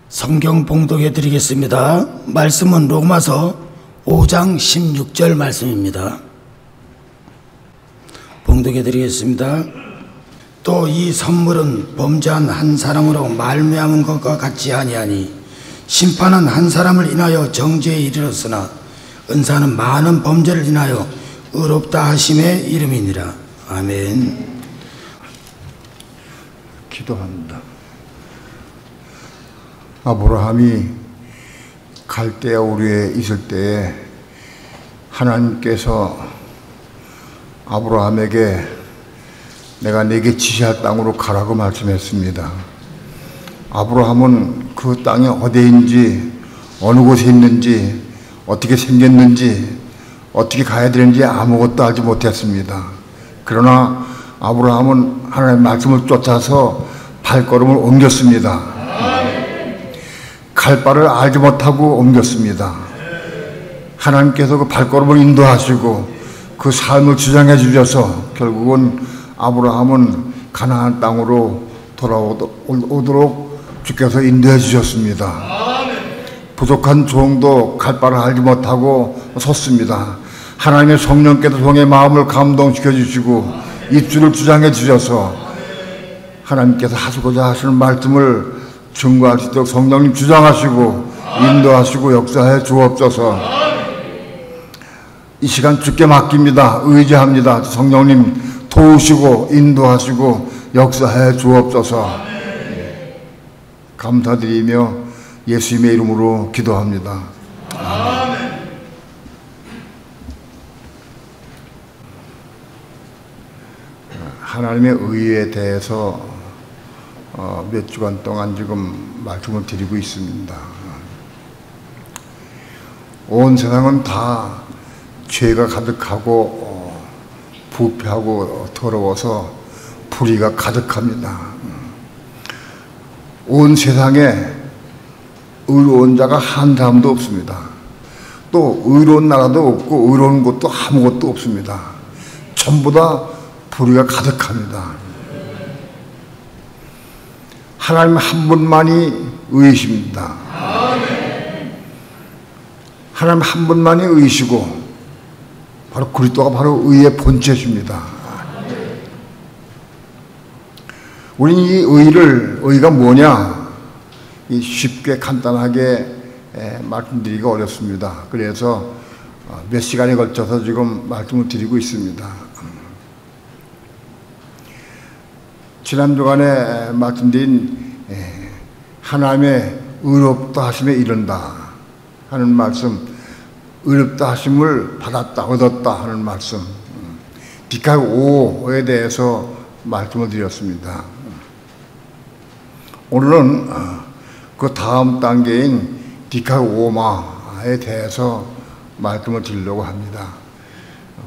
성경 봉독해 드리겠습니다. 말씀은 로마서 5장 16절 말씀입니다. 봉독해 드리겠습니다. 또 이 선물은 범죄한 한 사람으로 말미암은 것과 같지 아니하니 심판은 한 사람을 인하여 정죄에 이르렀으나 은사는 많은 범죄를 인하여 의롭다 하심의 이름이니라. 아멘. 기도합니다. 아브라함이 갈대아 우르에 있을 때에 하나님께서 아브라함에게 내가 네게 지시할 땅으로 가라고 말씀했습니다. 아브라함은 그 땅이 어디인지, 어느 곳에 있는지, 어떻게 생겼는지, 어떻게 가야 되는지 아무것도 알지 못했습니다. 그러나 아브라함은 하나님의 말씀을 쫓아서 발걸음을 옮겼습니다. 갈 바를 알지 못하고 옮겼습니다. 하나님께서 그 발걸음을 인도하시고 그 삶을 주장해 주셔서 결국은 아브라함은 가나안 땅으로 돌아오도록 주께서 인도해 주셨습니다. 부족한 종도 갈 바를 알지 못하고 섰습니다. 하나님의 성령께서 종의 마음을 감동시켜 주시고 입술을 주장해 주셔서 하나님께서 하시고자 하시는 말씀을 증거할 수 있도록 성령님 주장하시고 인도하시고 역사해 주옵소서. 이 시간 주께 맡깁니다. 의지합니다. 성령님 도우시고 인도하시고 역사해 주옵소서. 감사드리며 예수님의 이름으로 기도합니다. 아멘. 하나님의 의에 대해서 몇 주간 동안 지금 말씀을 드리고 있습니다. 온 세상은 다 죄가 가득하고 부패하고 더러워서 불의가 가득합니다. 온 세상에 의로운 자가 한 사람도 없습니다. 또 의로운 나라도 없고 의로운 곳도 아무것도 없습니다. 전부 다 불의가 가득합니다. 하나님 한 분만이 의이십니다. 하나님 한 분만이 의이시고 바로 그리스도가 바로 의의 본체십니다. 우리는 이 의가 뭐냐? 쉽게 간단하게 말씀드리기가 어렵습니다. 그래서 몇 시간에 걸쳐서 지금 말씀을 드리고 있습니다. 지난 주간에 말씀드린 하나님의 의롭다 하심에 이른다 하는 말씀, 의롭다 하심을 받았다, 얻었다 하는 말씀, 디카오에 대해서 말씀을 드렸습니다. 오늘은 그 다음 단계인 디카오마에 대해서 말씀을 드리려고 합니다.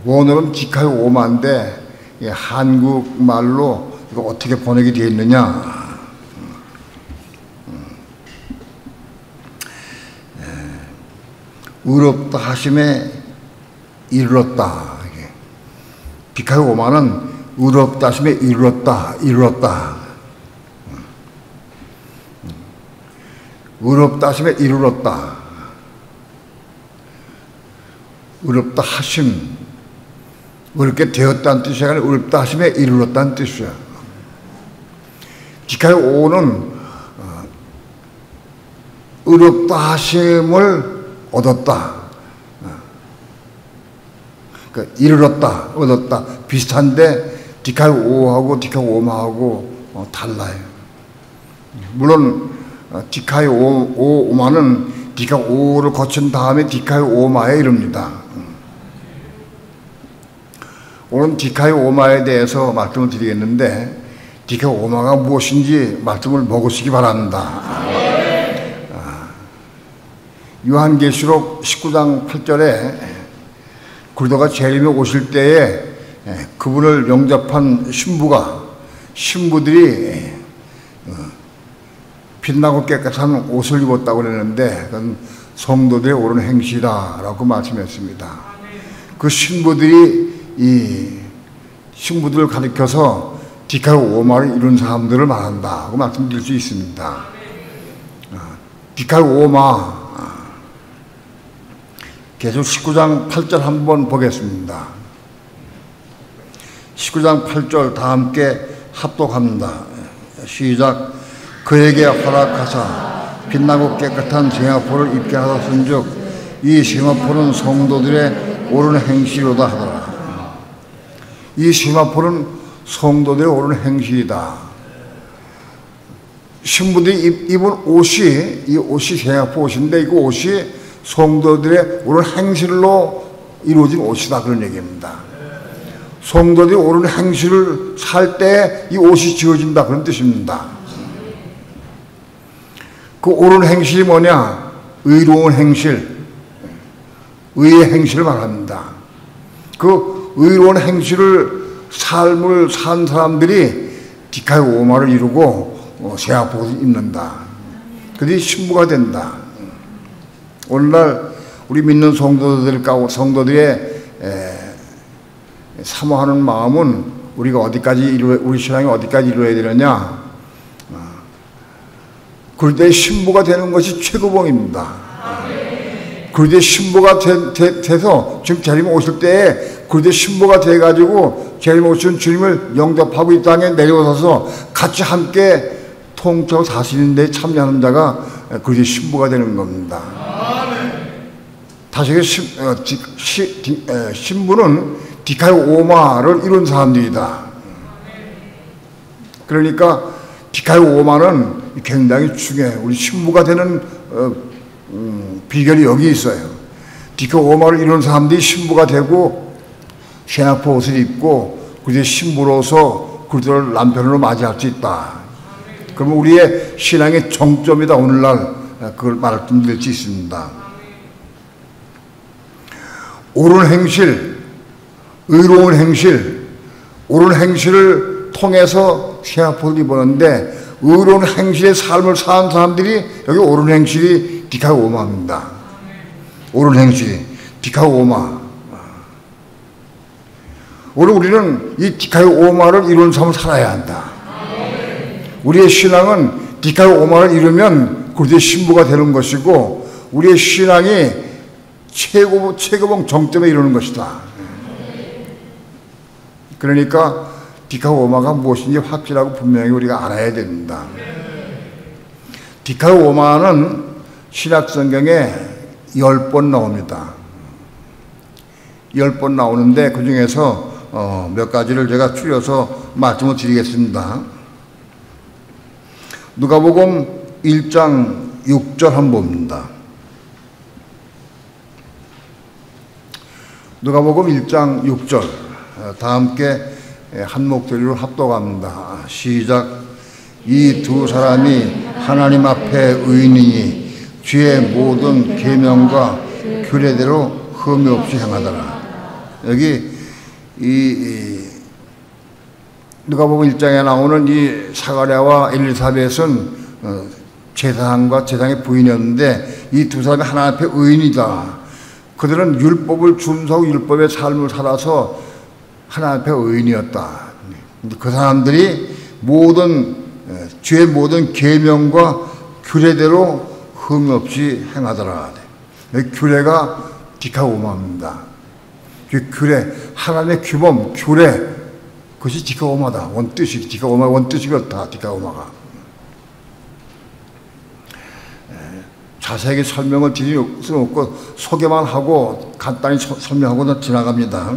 오늘은 디카오마인데 한국말로 이거 어떻게 번역이 되어 있느냐? 의롭다 하심에 이르렀다. 디카오마는 의롭다 하심에 이르렀다. 의롭다 하심에 이르렀다. 의롭다 하심, 의롭게 되었다는 뜻이 아니라 의롭다 하심에 이르렀다는 뜻이야. 디카오는 의롭다 하심을 얻었다. 그러니까 이르렀다, 얻었다. 비슷한데 디카오하고 디카오마하고 달라요. 물론 디카오마는 디카오를 거친 다음에 디카오마에 이릅니다. 오늘 디카오마에 대해서 말씀을 드리겠는데 디카오마가 무엇인지 말씀을 먹으시기 바랍니다. 요한계시록 19장 8절에 그리스도가 재림에 오실 때에 그분을 영접한 신부들이 빛나고 깨끗한 옷을 입었다고 그랬는데 그건 성도들의 옳은 행실이라고 말씀했습니다. 그 신부들이 이 신부들을 가리켜서 디카오마를 이룬 사람들을 말한다고 말씀드릴 수 있습니다. 디카오마. 계속 19장 8절 한번 보겠습니다. 19장 8절 다 함께 합독합니다. 시작. 그에게 허락하사 빛나고 깨끗한 생화포를 입게 하셨은즉 이 생화포는 성도들의 옳은 행실로다 하더라. 이 생화포는 성도들의 옳은 행실이다. 신부들이 입은 옷이, 이 옷이 생화포 옷인데 이 옷이 성도들의 옳은 행실로 이루어진 옷이다, 그런 얘기입니다. 성도들이 옳은 행실을 살 때 이 옷이 지어진다, 그런 뜻입니다. 그 옳은 행실이 뭐냐? 의로운 행실, 의의 행실을 말합니다. 그 의로운 행실을 삶을 산 사람들이 디카오마를 이루고 생화포를 입는다. 그들이 신부가 된다. 오늘날 우리 믿는 성도들의 사모하는 마음은 우리가 우리 신앙이 어디까지 이루어야 되느냐? 그리스도의 신부가 되는 것이 최고봉입니다. 그리스도의 신부가 돼서 지금 재림 오실 때에 그리스도의 신부가 돼가지고 재림 오신 주님을 영접하고 이 땅에 내려오셔서 같이 함께 통치하고 사시는 데 참여하는 자가 그리스도의 신부가 되는 겁니다. 다시 신부는 디카오마를 이룬 사람들이다. 그러니까 디카오마는 굉장히 중요해요. 우리 신부가 되는 비결이 여기 있어요. 디카오마를 이룬 사람들이 신부가 되고 생화포 옷을 입고 그리스도의 신부로서 그리스도를 남편으로 맞이할 수 있다. 그러면 우리의 신앙의 정점이다. 오늘날 그걸 말씀드릴 수 있습니다. 옳은 행실, 의로운 행실, 옳은 행실을 통해서 생화포를 입었는데 의로운 행실의 삶을 사는 사람들이 여기 옳은 행실이 디카오마입니다. 옳은 행실이 디카오마. 오늘 우리는 이 디카오마를 이루는 삶을 살아야 한다. 우리의 신앙은 디카오마를 이루면 그리스도의 신부가 되는 것이고 우리의 신앙이 최고봉 정점에 이루는 것이다. 그러니까 디카오마가 무엇인지 확실하고 분명히 우리가 알아야 됩니다. 디카오마는 신약성경에 10번 나옵니다. 10번 나오는데 그 중에서 몇 가지를 제가 추려서 말씀을 드리겠습니다. 누가복음 1장 6절 한번 봅니다. 누가복음 1장 6절 다 함께 한 목소리로 합독합니다. 시작. 이 두 사람이 하나님 앞에 의인이니 주의 모든 계명과 규례대로 흠이 없이 행하더라. 여기 이 누가복음 1장에 나오는 이 사가랴와 엘리사벳은 제사장과 제사장의 부인이었는데 이 두 사람이 하나님 앞에 의인이다. 그들은 율법을 준수하고 율법의 삶을 살아서 하나님 앞에 의인이었다. 그 사람들이 주의 모든 계명과 규례대로 흠이 없이 행하더라. 규례가 디카오마입니다. 규례, 하나님의 규범, 규례, 그것이 디카오마다. 원뜻이, 디카오마 원뜻이 그렇다. 디카오마가. 자세하게 설명을 드릴 수는 없고 소개만 하고 간단히 설명하고 지나갑니다.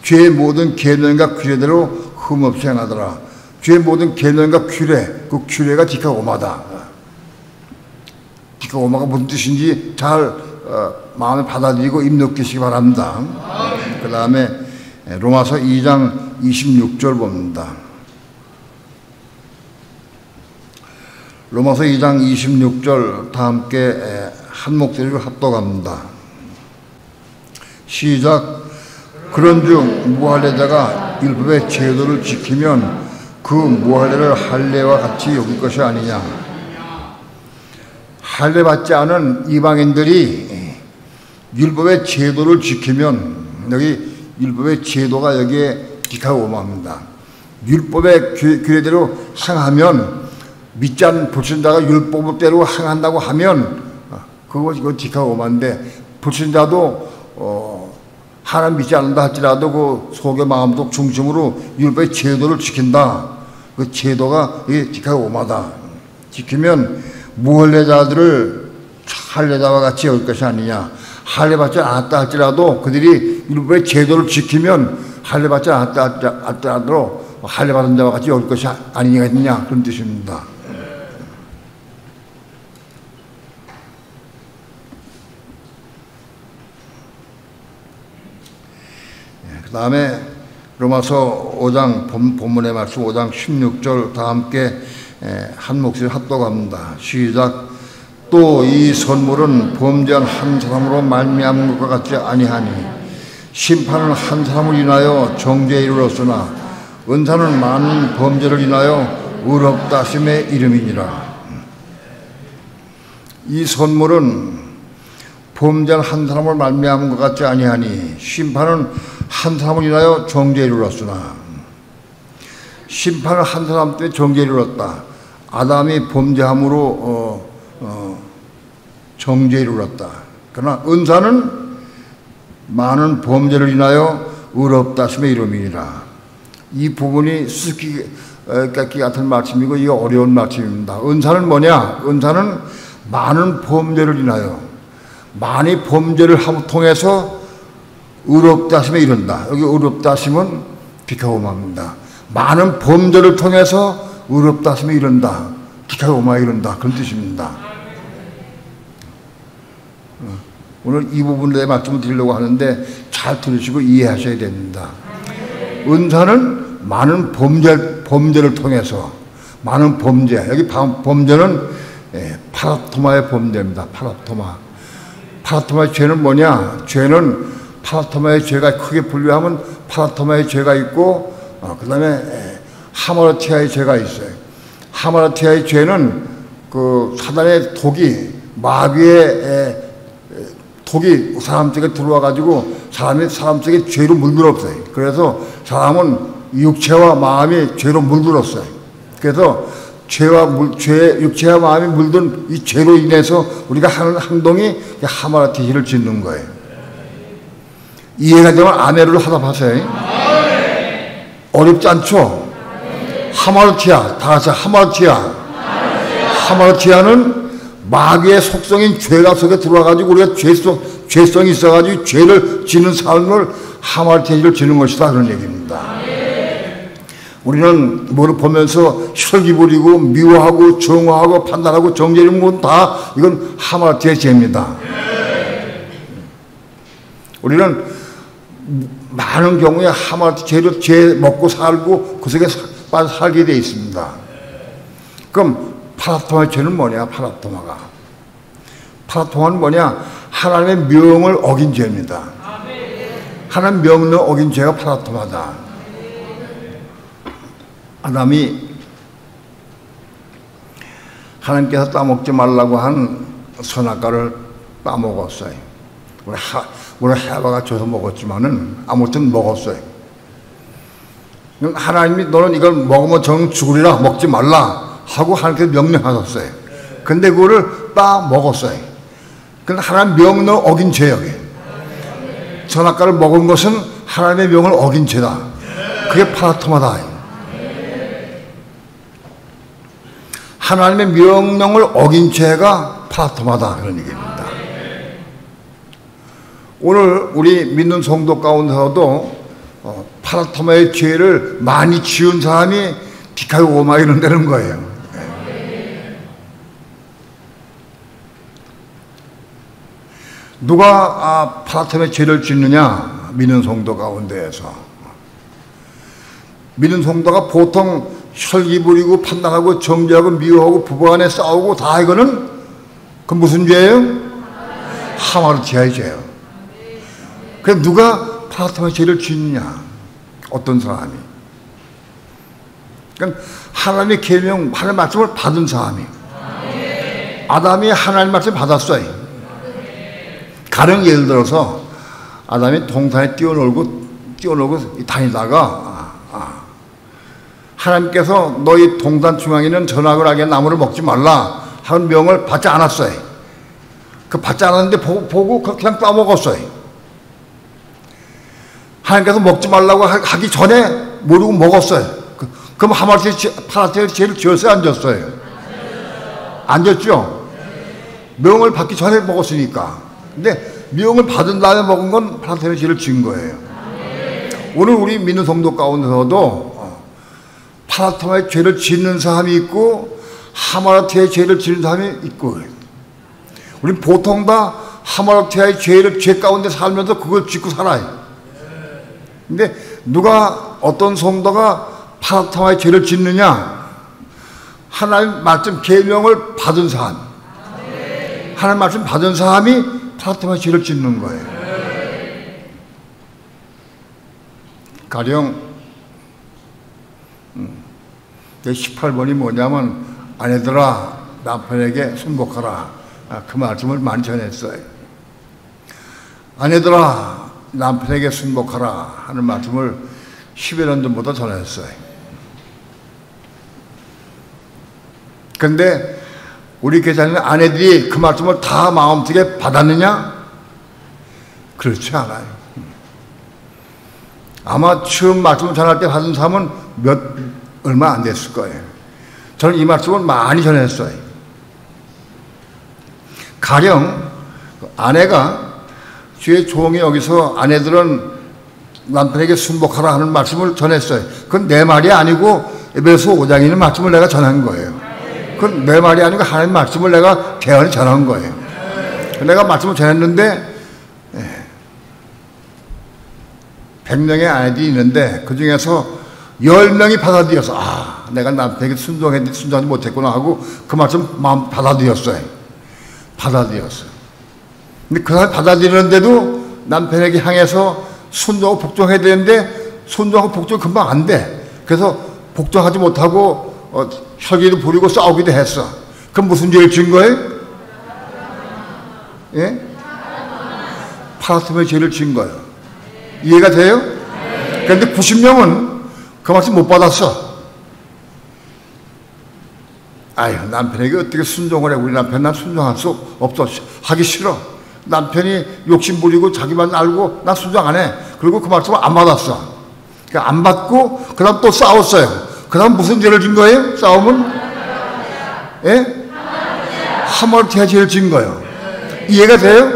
주의 모든 계명과 규례대로 흠없이 행하더라. 주의 모든 계명과 규례, 그 규례가 디카오마다. 디카오마가 무슨 뜻인지 잘 마음에 받아들이고 입력하시기 바랍니다. 그 다음에 로마서 2장 26절 봅니다. 로마서 2장 26절 다 함께 한 목소리로 합독합니다. 시작. 그런즉 무할례자가 율법의 제도를 지키면 그 무할례를 할례와 같이 여길 것이 아니냐. 할례 받지 않은 이방인들이 율법의 제도를 지키면, 여기 율법의 제도가 여기에 디카오마입니다. 율법의 규례대로 행하면 믿지 않는 불신자가 율법대로 행한다고 하면 그거 디카오마인데, 불신자도 하나님 믿지 않는다 할지라도 그 속의 마음도 중심으로 율법의 제도를 지킨다. 그 제도가 이게 디카오마다. 지키면 무할례자들을 할례자와 같이 여길 것이 아니냐. 할례받지 않았다 할지라도 그들이 율법의 제도를 지키면 할례받지 않았다 할지라도 할례받은 자와 같이 여길 것이 아니냐, 그런 뜻입니다. 그 다음에 로마서 5장 본문의 말씀 5장 16절 다 함께 한 목소리 합독합니다. 시작. 또 이 선물은 범죄한 한 사람으로 말미암은 것과 같지 아니하니 심판은 한 사람을 인하여 정죄에 이르렀으나 은사는 많은 범죄를 인하여 의롭다 하심의 이름이니라. 이 선물은 범죄한 한 사람을 말미암은 것 같지 아니하니 심판은 한 사람을 인하여 정죄에 이르렀으나, 심판을 한 사람 때문에 정죄에 이르렀다. 아담이 범죄함으로 정죄에 이르렀다. 그러나 은사는 많은 범죄를 인하여 의롭다 하심의 이름이니라. 이 부분이 수수께끼 같은 말씀이고 이게 어려운 말씀입니다. 은사는 뭐냐? 은사는 많은 범죄를 인하여, 많이 범죄를 통해서 의롭다 하심에 이른다. 여기 의롭다 하심은 디카오마입니다. 많은 범죄를 통해서 의롭다 하심에 이른다. 디카오마에 이른다. 그런 뜻입니다. 오늘 이 부분에 대해 말씀을 드리려고 하는데 잘 들으시고 이해하셔야 됩니다. 은사는 많은 범죄를 통해서, 많은 범죄, 여기 범죄는 파라토마의 범죄입니다. 파라토마의 죄는 뭐냐? 죄는 파라토마의 죄가 크게 분류하면 파라토마의 죄가 있고 그 다음에 하마르티아의 죄가 있어요. 하마르티아의 죄는 그 사단의 독이, 마귀의 독이 사람 속에 들어와 가지고 사람 속에 죄로 물들었어요. 그래서 사람은 육체와 마음이 죄로 물들었어요. 그래서 육체와 마음이 물든 이 죄로 인해서 우리가 하는 행동이 하마르티아를 짓는 거예요. 이해가 되면 아멘을 하답하세요. 어렵지 않죠? 하마르티아, 다 같이 하마르티아. 하마르티아는 마귀의 속성인 죄가 속에 들어와가지고 우리가 죄성이 있어가지고 죄를 지는 삶을 하마르티아를 지는 것이다, 그런 얘기입니다. 우리는 뭐를 보면서 혈기 부리고 미워하고 정화하고 판단하고 정죄하는 건 다 이건 하마르티아의 죄입니다. 우리는 많은 경우에 하마르티아로 죄 먹고 살고 그 속에 빠져 살게 되어 있습니다. 그럼 파라토마의 죄는 뭐냐? 파라토마는 뭐냐? 하나님의 명을 어긴 죄입니다. 하나님 명을 어긴 죄가 파라토마다. 아담이 하나님께서 따먹지 말라고 한 선악과를 따먹었어요. 우리 해바가 줘서 먹었지만은 아무튼 먹었어요. 하나님이 너는 이걸 먹으면 정 죽으리라, 먹지 말라 하고 하나님께서 명령하셨어요. 근데 그거를 따 먹었어요. 근데 하나님 명을 어긴 죄예요. 선악과를 먹은 것은 하나님의 명을 어긴 죄다. 그게 파라토마다. 하나님의 명령을 어긴 죄가 파라토마다, 그런 얘기입니다. 오늘 우리 믿는 성도 가운데서도 파라토마의 죄를 많이 지은 사람이 디카오마 이런 데는 거예요. 누가 파라토마의 죄를 짓느냐? 믿는 성도 가운데에서. 믿는 성도가 보통 혈기 부리고 판단하고 정죄하고 미워하고 부부간에 싸우고 다 이거는 그 무슨 죄예요? 하마르티아의 죄예요. 그럼 누가 파라토마의 죄를 짓느냐? 어떤 사람이? 그러니까 하나님의 계명, 하나님의 말씀을 받은 사람이. 아담이 하나님의 말씀을 받았어요. 가령 예를 들어서 아담이 동산에 뛰어놀고 다니다가 하나님께서 너희 동산 중앙에 있는 전화그락의 나무를 먹지 말라 하는 명을 받지 않았어요. 그 받지 않았는데 보고 그냥 따먹었어요. 하나님께서 먹지 말라고 하기 전에 모르고 먹었어요. 그럼 파라테의 죄를 지었어요? 안 지었어요? 안 지었죠? 명을 받기 전에 먹었으니까. 근데 명을 받은 다음에 먹은 건 파라테의 죄를 지은 거예요. 오늘 우리 믿는 성도 가운데서도 파라테의 죄를 짓는 사람이 있고 하마르티아의 죄를 지는 사람이 있고, 우리 보통 다 하마르티아의 죄 가운데 살면서 그걸 짓고 살아요. 근데 누가 어떤 성도가 파라테의 죄를 짓느냐? 하나님 말씀 계명을 받은 사람, 하나님 말씀 받은 사람이 파라테의 죄를 짓는 거예요. 가령 18번이 뭐냐면 아내들아 남편에게 순복하라, 그 말씀을 많이 전했어요. 아내들아 남편에게 순복하라 하는 말씀을 10여 년 전부터 전했어요. 그런데 우리 교사님 아내들이 그 말씀을 다 마음속에 받았느냐? 그렇지 않아요. 아마 처음 말씀을 전할 때 받은 사람은 얼마 안 됐을 거예요. 저는 이 말씀을 많이 전했어요. 가령 아내가 주의 종이 여기서 아내들은 남편에게 순복하라 하는 말씀을 전했어요. 그건 내 말이 아니고 에베소 5장에 있는 말씀을 내가 전한 거예요. 그건 내 말이 아니고 하나님 말씀을 내가 대언해 전한 거예요. 내가 말씀을 전했는데 100명의 아내들이 있는데 그 중에서 10명이 받아들여서 내가 남편에게 순종하지 못했구나 하고 그 말씀 마음 받아들였어요. 근데 그 사람이 받아들이는데도 남편에게 향해서 순종하고 복종해야 되는데 순종하고 복종이 금방 안 돼. 그래서 복종하지 못하고 혈기도 부리고 싸우기도 했어. 그럼 무슨 죄를 지은 거예요? 예? 파라테의 죄를 지은 거예요. 이해가 돼요? 그런데 90명은 그 말씀 못 받았어. 아유, 남편에게 어떻게 순종을 해? 우리 남편 난 순종할 수 없어. 하기 싫어. 남편이 욕심 부리고 자기만 알고 난 순종 안 해. 그리고 그 말씀을 안 받았어. 그러니까 안 받고 그 다음 또 싸웠어요. 그 다음 무슨 죄를 진 거예요? 싸움은? 예? 하마르티아 죄를 진 거예요. 이해가 돼요?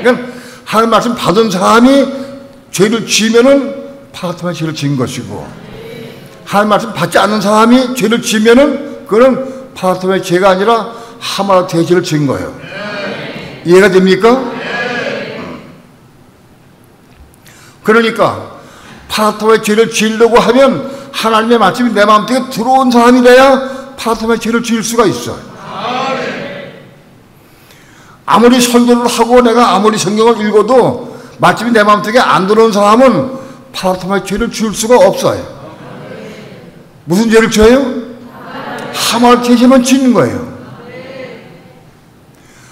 그러니까 하나님 말씀 받은 사람이 죄를 지면은 파라테의 죄를 지은 것이고, 하나님 말씀 받지 않는 사람이 죄를 지면은 그거는 파라테의 죄가 아니라 하마르티아의 죄를 지은 거예요. 이해가 됩니까? 그러니까 파라테의 죄를 지으려고 하면 하나님의 말씀이 내 마음속에 들어온 사람이 돼야 파라테의 죄를 지을 수가 있어요. 아무리 설교를 하고 내가 아무리 성경을 읽어도 말씀이 내 마음속에 안 들어온 사람은 파라테의 죄를 지을 수가 없어요. 무슨 죄를 지어요? 하마르티아의 죄만 짓는 거예요.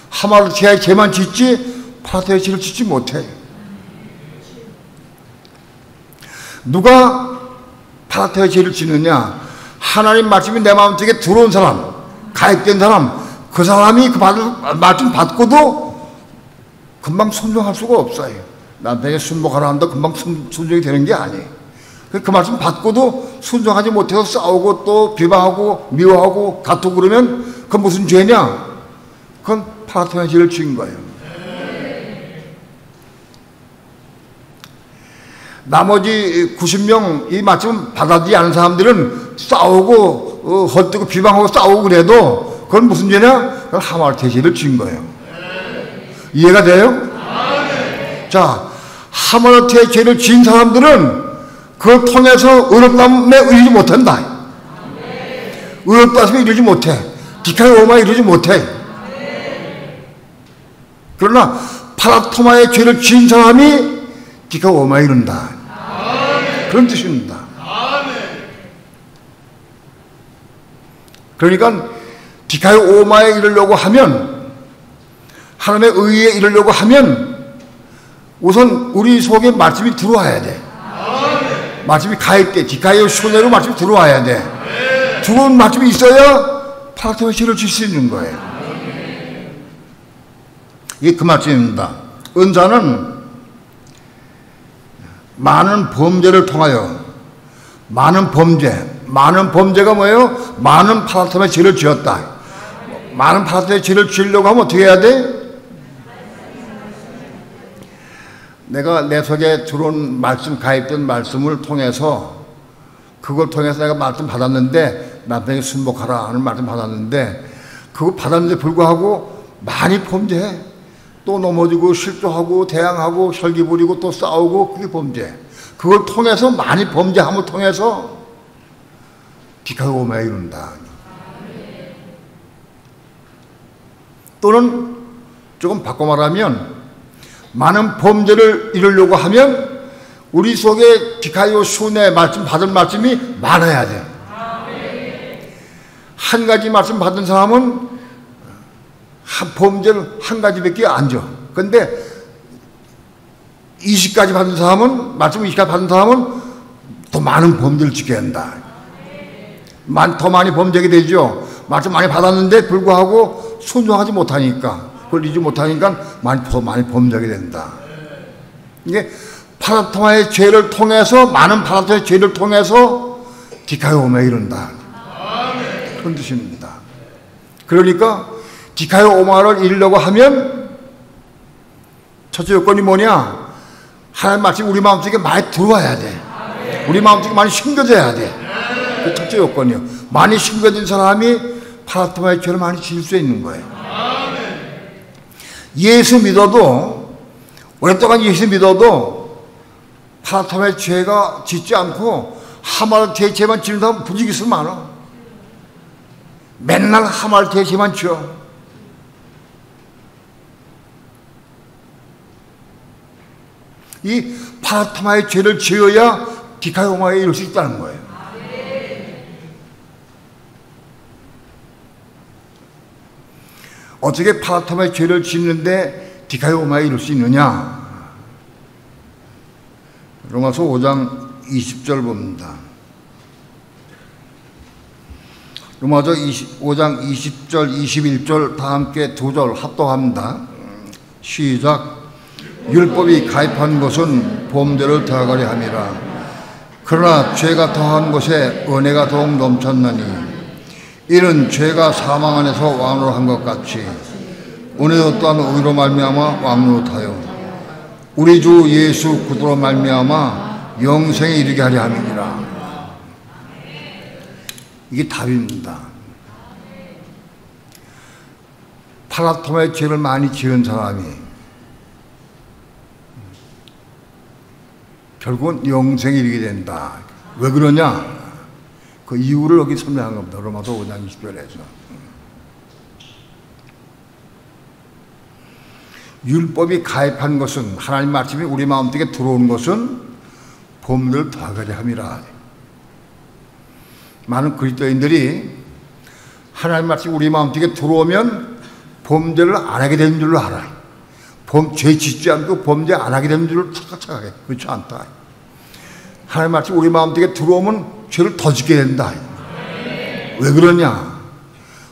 하마르티아의 죄만 짓지 파라테의 죄를 짓지 못해요. 누가 파라테의 죄를 짓느냐? 하나님 말씀이 내 마음속에 들어온 사람, 가입된 사람, 그 사람이 그 말씀 받고도 금방 순종할 수가 없어요. 남편에게 순복하라 한다 금방 순종이 되는 게 아니에요. 그 말씀 받고도 순종하지 못해서 싸우고 또 비방하고 미워하고 다투고 그러면 그건 무슨 죄냐? 그건 파라테의 죄를 지은 거예요. 나머지 90명 이 말씀 받아들이지 않은 사람들은 싸우고 헐뜯고 비방하고 싸우고 그래도 그건 무슨 죄냐? 그건 하마르티아의 죄를 지은 거예요. 이해가 돼요? 자, 하마르티아의 죄를 지은 사람들은 그걸 통해서 의롭다함에 이르지 못한다. 의롭다함에 이르지 못해. 디카이오마에 이르지 못해. 그러나 파라토마의 죄를 지은 사람이 디카이오마에 이른다. 그런 뜻입니다. 그러니까 디카이오마에 이르려고 하면, 하나님의 의에 이르려고 하면 우선 우리 속에 말씀이 들어와야 돼. 말씀이 가입돼. 디카이오 손해로 말씀이 들어와야 돼. 들어온 말씀이 있어야 파라토의 죄를 질 수 있는 거예요. 이게 그 말씀입니다. 은사는 많은 범죄를 통하여 많은 범죄가 뭐예요? 많은 파라토의 죄를 지었다. 많은 파라토의 죄를 지으려고 하면 어떻게 해야 돼? 내가 내 속에 들어온 말씀, 가입된 말씀을 통해서 그걸 통해서 내가 말씀 받았는데 남편에게 순복하라 하는 말씀 받았는데 그거 받았는데 불구하고 많이 범죄해. 또 넘어지고 실수하고 대항하고 혈기 부리고 또 싸우고 그게 범죄. 그걸 통해서 많이 범죄함을 통해서 디카이오마에 이른다. 또는 조금 바꿔 말하면 많은 범죄를 이루려고 하면 우리 속에 디카이오 순의 말씀 받은 말씀이 많아야 돼. 한 가지 말씀 받은 사람은 범죄를 한 가지밖에 안 줘. 근데 20가지 받은 사람은, 말씀 20가지 받은 사람은 더 많은 범죄를 지켜야 한다. 더 많이 범죄하게 되죠. 말씀 많이 받았는데 불구하고 순종하지 못하니까, 그걸 잊지 못하니까 더 많이 범죄하게 된다. 이게 파라토마의 죄를 통해서, 많은 파라토의 죄를 통해서 디카이오마에 이른다. 그런 뜻입니다. 그러니까 디카이오마를 이루려고 하면 첫째 요건이 뭐냐? 하나님 말씀이 우리 마음속에 많이 들어와야 돼. 우리 마음속에 많이 심겨져야 돼. 그 첫째 요건이요. 많이 심겨진 사람이 파라토마의 죄를 많이 지을 수 있는 거예요. 예수 믿어도, 오랫동안 예수 믿어도 파라토마의 죄가 짓지 않고 하마르트의 죄만 지는 사람 부지기수 많아. 맨날 하마르트의 죄만 지어. 이 파라토마의 죄를 지어야 디카이오마에 이룰 수 있다는 거예요. 어떻게 파라토마의 죄를 짓는데 디카이오마에 이룰 수 있느냐? 로마서 5장 20절 봅니다. 로마서 5장 20절, 21절 다 함께 두 절 합독합니다. 시작. 율법이 가입한 것은 범죄를 더하게 함이라. 그러나 죄가 더한 것에 은혜가 더욱 넘쳤나니 이는 죄가 사망 안에서 왕으로 한 것 같이 은혜도 또한 의로 말미암아 왕노릇하여 우리 주 예수 그리스도로 말미암아 영생에 이르게 하려 함이니라. 이게 답입니다. 파라토마의 죄를 많이 지은 사람이 결국은 영생에 이르게 된다. 왜 그러냐? 그 이유를 여기 설명한 겁니다. 로마서 5장 20절에서. 율법이 가입한 것은, 하나님 말씀이 우리 마음속에 들어온 것은 범죄를 더하게 함이라. 많은 그리스도인들이 하나님 말씀이 우리 마음속에 들어오면 범죄를 안 하게 되는 줄로 알아요. 죄 짓지 않고 범죄 안 하게 되는 줄을 착각해. 그렇지 않다. 하나님 말씀이 우리 마음속에 들어오면 죄를 더 짓게 된다. 왜 그러냐?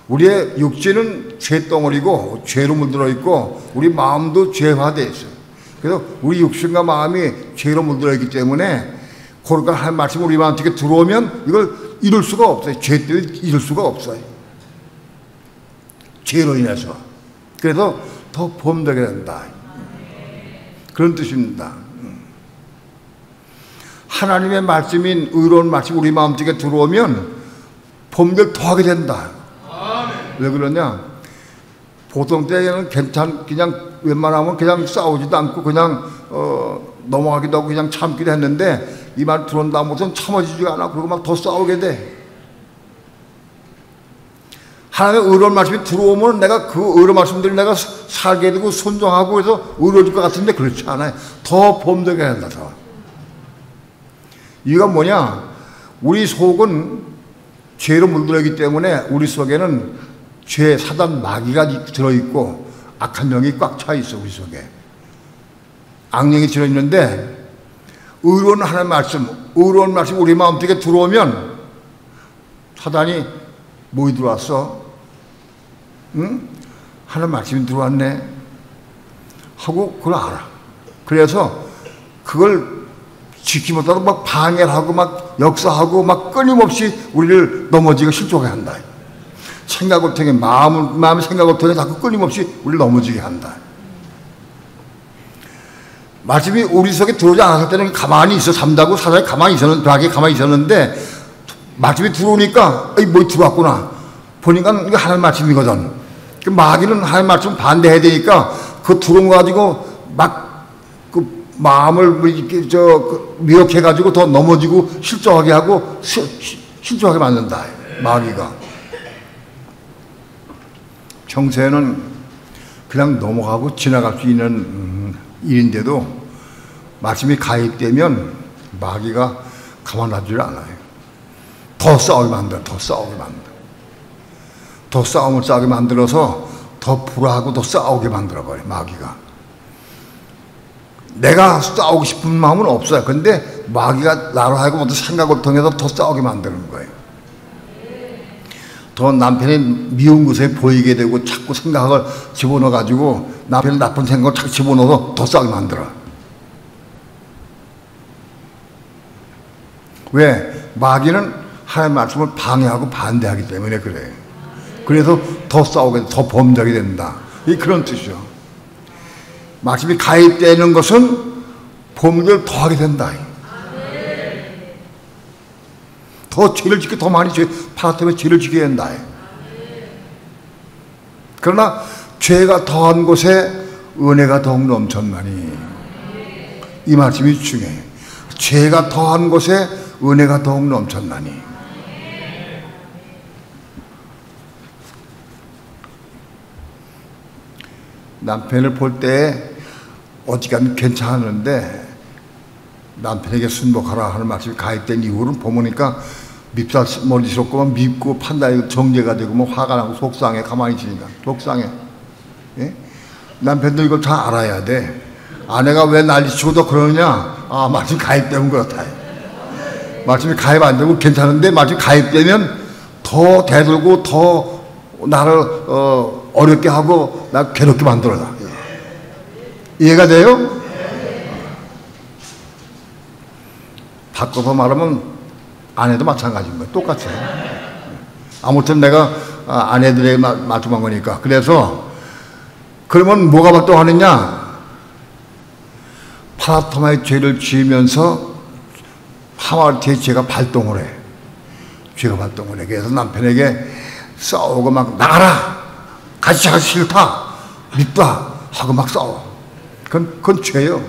우리의 육체는 죄덩어리고 죄로 물들어 있고 우리 마음도 죄화되어 있어요. 그래서 우리 육신과 마음이 죄로 물들어 있기 때문에 그러니까 하나님 말씀이 우리 마음속에 들어오면 이걸 이룰 수가 없어요. 죄 때문에 이룰 수가 없어요. 죄로 인해서. 그래서 더 범죄하게 된다. 그런 뜻입니다. 하나님의 말씀인 의로운 말씀이 우리 마음속에 들어오면 범죄를 더하게 된다. 왜 그러냐? 보통 때에는 그냥 웬만하면 그냥 싸우지도 않고 그냥 넘어가기도 하고 그냥 참기도 했는데 이 말 들어온 다음부터는 참아지지가 않아. 그리고 막 더 싸우게 돼. 하나님의 의로운 말씀이 들어오면 내가 그 의로운 말씀들을 내가 살게 되고 순종하고 해서 의로워질 것 같은데 그렇지 않아요. 더 범죄하게 된다. 더. 이유가 뭐냐? 우리 속은 죄로 물들어 있기 때문에 우리 속에는 죄, 사단, 마귀가 들어있고 악한 영이 꽉 차 있어. 우리 속에 악령이 들어있는데 의로운 하나님의 말씀, 의로운 말씀 우리 마음속에 들어오면 사단이 뭐이 들어왔어? 응? 하나님 말씀이 들어왔네 하고 그걸 알아. 그래서 그걸 지키지 못하고 막 방해를 하고 막 역사하고 막 끊임없이 우리를 넘어지게 실족하게 한다. 생각을 통해 마음의 생각을 통해 자꾸 끊임없이 우리를 넘어지게 한다. 말씀이 우리 속에 들어오지 않았을 때는 가만히 있어 잠자고 사자에 가만히 있었는데 벽에 가만히 있었는데 말씀이 들어오니까 뭐 들어왔구나 보니까 이게 하나님 말씀이거든. 그 마귀는 하나님 말씀 반대해야 되니까 그 들어온 거 가지고 막 그 마음을 이렇게 미혹해 가지고 더 넘어지고 실족하게 하고 실족하게 만든다. 마귀가 평소에는 그냥 넘어가고 지나갈 수 있는 일인데도 말씀이 가입되면 마귀가 가만하지를 않아요. 더 싸우게 만들어, 더 싸우게 만들어. 더 싸움을 싸우게 만들어서 더 불화하고 더 싸우게 만들어버려, 마귀가. 내가 싸우고 싶은 마음은 없어요. 근데 마귀가 나로 하여금 어떤 생각을 통해서 더 싸우게 만드는 거예요. 더 남편이 미운 것에 보이게 되고 자꾸 생각을 집어넣어가지고 남편이 나쁜 생각을 자꾸 집어넣어서 더 싸우게 만들어. 왜? 마귀는 하나님의 말씀을 방해하고 반대하기 때문에 그래. 그래서 더 싸우게, 더 범죄하게 된다. 이 그런 뜻이죠. 말씀이 가입되는 것은 범죄를 더 하게 된다. 더 죄를 짓게 더 많이 파라테면 죄를 짓게 된다. 그러나 죄가 더한 곳에 은혜가 더욱 넘쳤나니 이 말씀이 중요해. 죄가 더한 곳에 은혜가 더욱 넘쳤나니. 남편을 볼 때 어지간히 괜찮았는데 남편에게 순복하라 하는 말씀이 가입된 이후로는 보니까 밉사머리스럽고 밉고 판단이 정죄가 되고 뭐 화가 나고 속상해. 가만히 있으니까 속상해. 예? 남편도 이걸 다 알아야 돼. 아내가 왜 난리치고도 그러느냐? 아, 말씀 가입되면 그렇다. 말씀이 가입 안 되고 괜찮은데 말씀이 가입되면 더 대들고 더 나를 어렵게 하고 나 괴롭게 만들어라. 이해가 돼요? 바꿔서 말하면 아내도 마찬가지인 거예요. 똑같아요. 아무튼 내가 아내들에게 말씀한 거니까. 그래서 그러면 뭐가 발동하느냐? 파라토마의 죄를 지으면서 하마르티의 죄가 발동을 해. 죄가 발동을 해. 그래서 남편에게 싸우고 막 나가라! 같이 하기 싫다! 밉다! 하고 막 싸워. 그건 죄예요.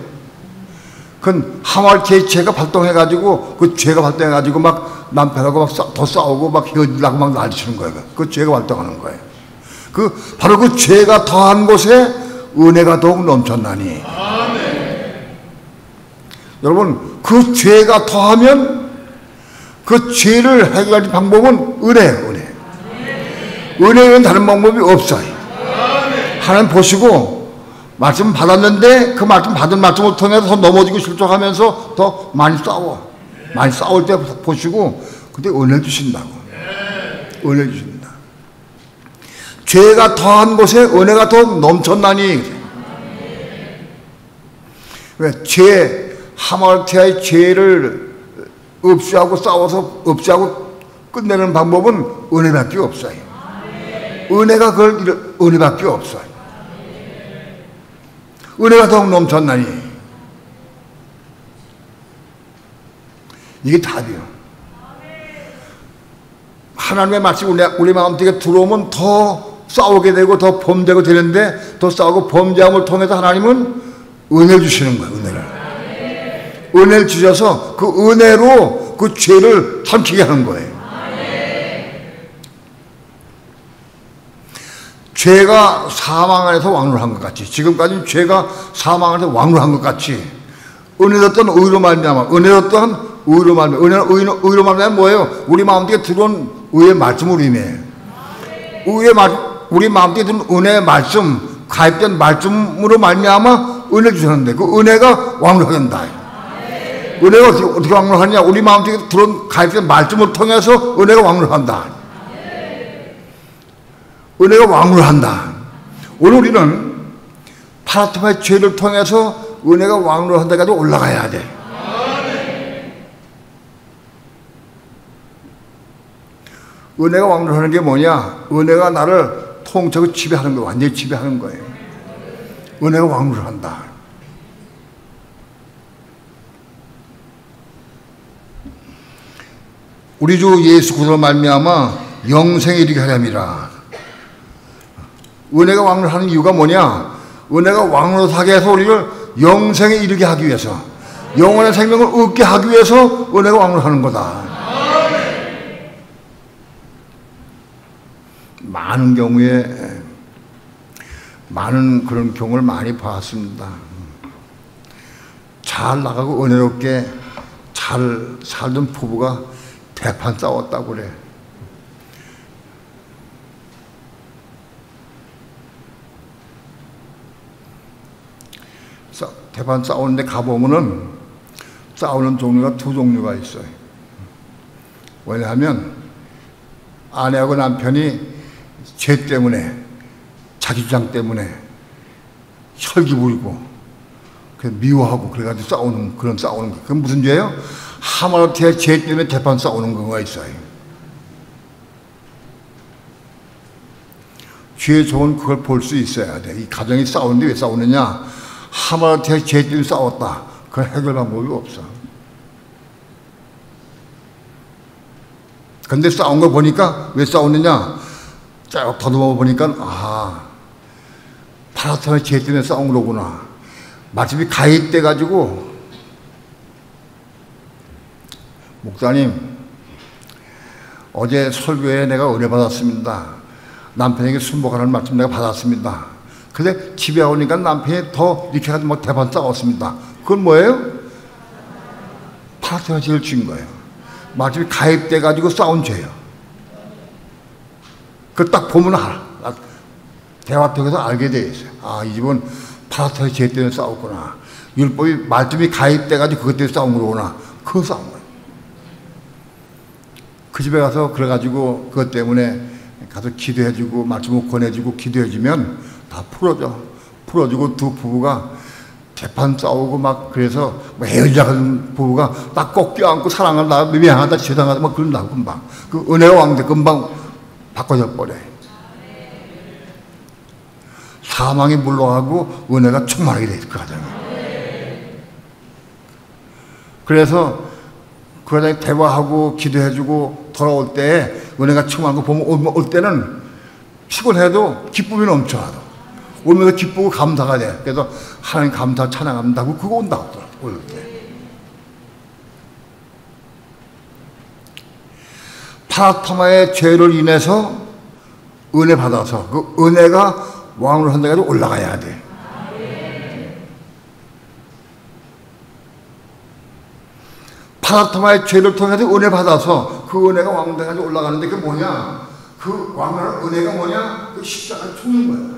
그건 하마르티의 죄가 발동해가지고 그 죄가 발동해가지고 막 남편하고 막 더 싸우고 막 헤어지려고 막 난리치는 거예요. 그 죄가 발동하는 거예요. 바로 그 죄가 더한 곳에 은혜가 더욱 넘쳤나니. 아멘. 여러분, 그 죄가 더하면 그 죄를 해결할 방법은 은혜예요, 은혜. 은혜는 다른 방법이 없어요. 하나님 보시고 말씀 받았는데 그 말씀 받은 말씀을 통해서 더 넘어지고 실족하면서 더 많이 싸워. 많이 싸울 때 보시고 그때 은혜 주신다고. 은혜 주신다. 죄가 더한 곳에 은혜가 더 넘쳤나니. 왜? 하마르티아의 죄를 없애하고 싸워서 없애하고 끝내는 방법은 은혜밖에 없어요. 은혜가 은혜밖에 없어요. 은혜가 더욱 넘쳤나니. 이게 답이요. 하나님의 말씀이 우리 마음속에 들어오면 더 싸우게 되고 더 범죄가 되는데 더 싸우고 범죄함을 통해서 하나님은 은혜를 주시는 거예요. 은혜를 주셔서 그 은혜로 그 죄를 삼키게 하는 거예요. 죄가 사망 안에서 왕노한 것 같이, 지금까지는 죄가 사망 안에서 왕노한 것 같이, 은혜로 또한 의로 말미암아, 은혜로 또한 의로 말미암아, 의로 말미암아 뭐예요? 우리 마음속에 들어온 의의 말씀으로 인해, 우리 마음속에 들어온 은혜의 말씀, 가입된 말씀으로 말미암아 은혜 주셨는데 그 은혜가 왕노하게 된다. 은혜가 어떻게 왕래하느냐? 우리 마음속에 들어온 가입된 말씀을 통해서 은혜가 왕래한다. 은혜가 왕래한다. 오늘 우리는 파라토마의 죄를 통해서 은혜가 왕래한 데까지 올라가야 돼. 은혜가 왕래하는 게 뭐냐? 은혜가 나를 통째로 지배하는 거예요. 완전히 지배하는 거예요. 은혜가 왕래한다. 우리 주 예수 그리스도로 말미암아 영생에 이르게 하렵니다. 은혜가 왕래하는 이유가 뭐냐? 은혜가 왕래하게 해서 우리를 영생에 이르게 하기 위해서, 영원한 생명을 얻게 하기 위해서 은혜가 왕래하는 거다. 많은 경우에 많은 그런 경우를 많이 봤습니다. 잘 나가고 은혜롭게 잘 살던 부부가 대판 싸웠다고 그래. 대판 싸우는데 가보면은 싸우는 종류가 두 종류가 있어요. 왜냐하면 아내하고 남편이 죄 때문에, 자기 주장 때문에 혈기 부리고 미워하고 그래가지고 싸우는, 그런 싸우는 거. 그건 무슨 죄예요? 하마노트의 죄 때문에 대판 싸우는 경우가 있어요. 죄 좋은 그걸 볼 수 있어야 돼. 이 가정이 싸우는데 왜 싸우느냐? 하마노트의 죄 때문에 싸웠다. 그건 해결 방법이 없어. 근데 싸운 거 보니까 왜 싸웠느냐? 쫙 더듬어 보니까, 아, 파라토마의 죄 때문에 싸운 거구나. 마침이 가입돼가지고, 목사님, 어제 설교에 내가 은혜 받았습니다. 남편에게 순복하라는 말씀 내가 받았습니다. 근데 집에 오니까 남편이 더 이렇게 해가지고 뭐 대판 싸웠습니다. 그건 뭐예요? 파라토마의 죄를 지은 거예요. 마침이 가입돼가지고 싸운 죄예요. 그걸 딱 보면 알아. 대화 통해서 알게 돼 있어요. 아, 이 집은 파라토마의 죄 때문에 싸웠구나. 율법이 말씀이 가입돼가지고 그것 때문에 싸운 거구나. 그거 싸운 거예요. 그 집에 가서 그래가지고 그것 때문에 가서 기도해주고 말씀을 권해주고 기도해주면 다 풀어져. 풀어주고 두 부부가 대판 싸우고 막 그래서 뭐 헤어지자는 부부가 딱 꼭 껴안고 사랑한다, 미안하다, 죄송하다 막 그런다고 금방. 그 은혜가 왕대 금방 바꿔져 버려요. 사망이 물러가고 은혜가 충만하게 돼 있어, 그 가정에. 그래서 그 가정에 대화하고 기도해주고 돌아올 때 은혜가 충만한 거 보면 올 때는 피곤해도 기쁨이 넘쳐나도 오면서 기쁘고 감사가 돼. 그래서 하나님 감사 찬양한다고 그거 온다고 올 때. 파라토마의 죄를 인해서 은혜 받아서 그 은혜가 왕으로 한 데까지 올라가야 돼. 파라토마의 죄를 통해서 은혜 받아서 그 은혜가 왕으로 데까지 올라가는데 그게 뭐냐? 그 왕으로 은혜가 뭐냐? 그 십자가를 죽는 거야.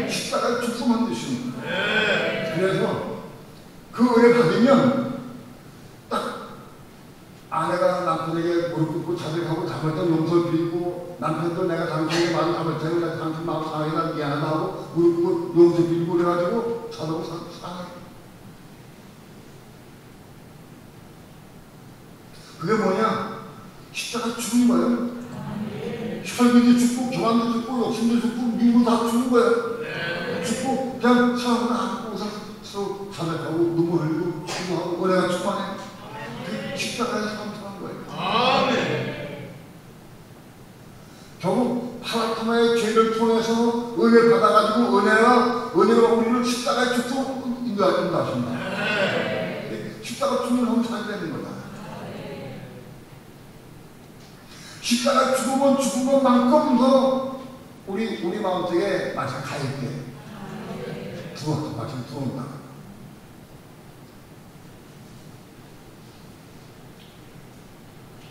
십자가를 죽고 만드시는 거야. 그래서 그 은혜 받으면 딱 아내가 남편에게 무릎 꿇고 자백하고 잘못했던 용서를 빌고 남편도 내가 당신에게 마음 잘못했고 내가 당신 마음 상하게 난 미안하다 하고 무릎 꿇고 용서 빌고 그래가지고 저도 사랑해. 그게 뭐냐? 십자가 죽은 거예요. 혈기도 죽고 교만도 죽고 욕심도 죽고 미움도 다 죽은 거예요. 죽고 그냥 사랑을 안고 서로 자백하고 눈물 흘리고 기도하고 은혜가 충만해. 십자가에서 감사한 거예요. 아멘. 결국 파라토마의 죄를 통해서 은혜를 받아가지고 은혜가 우리를 십자가에 죽도록 인도하신다. 십자가 죽는 hom살이 되는 거다. 십자가 죽으면 죽은 것만큼 더 우리 마음속에 마치 가입돼. 부었다, 마치 부었다.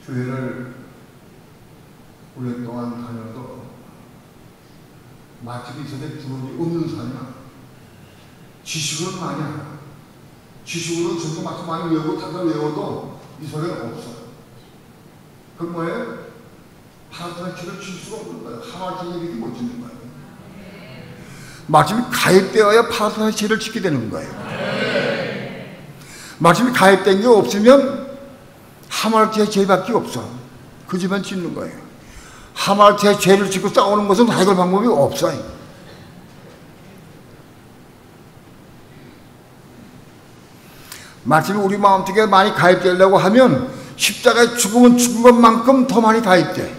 교회를 오랫동안 다녀도 마치 이 세상에 들어오지 없는 사람이야. 지식은 많이 알아. 지식으로 전부 막 많이 외우고 다들 외워도 이 소리는 없어요. 그건 뭐예요? 파라톤의 길을 칠 수가 없는 거예요. 하마키의 이렇게 못 짓는 거예요. 마침이 가입되어야 파라톤의 길을 짓게 되는 거예요. 마침이 가입된 게 없으면 하마키의 죄밖에 없어. 그 집만 짓는 거예요. 하마키의 죄를 짓고 싸우는 것은 해결 방법이 없어요. 마침이 우리 마음속에 많이 가입되려고 하면 십자가에 죽으면 죽은 것만큼 더 많이 가입돼.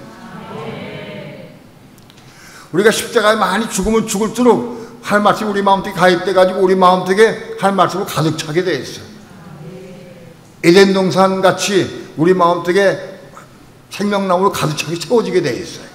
우리가 십자가에 많이 죽으면 죽을수록 할 말씀이 우리 마음속에 가입돼가지고 우리 마음속에 할 말씀을 가득 차게 돼 있어. 에덴 동산 같이 우리 마음속에 생명나무로 가득 차게 채워지게 돼 있어요.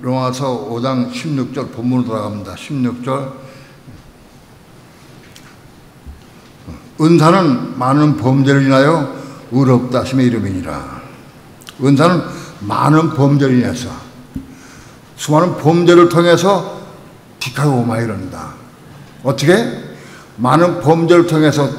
로마서 5장 16절 본문으로 돌아갑니다. 16절 은사는 많은 범죄를 인하여 의롭다 하심의 이름이니라. 은사는 많은 범죄를 인해서 수많은 범죄를 통해서 디카오마 이른다. 어떻게? 많은 범죄를 통해서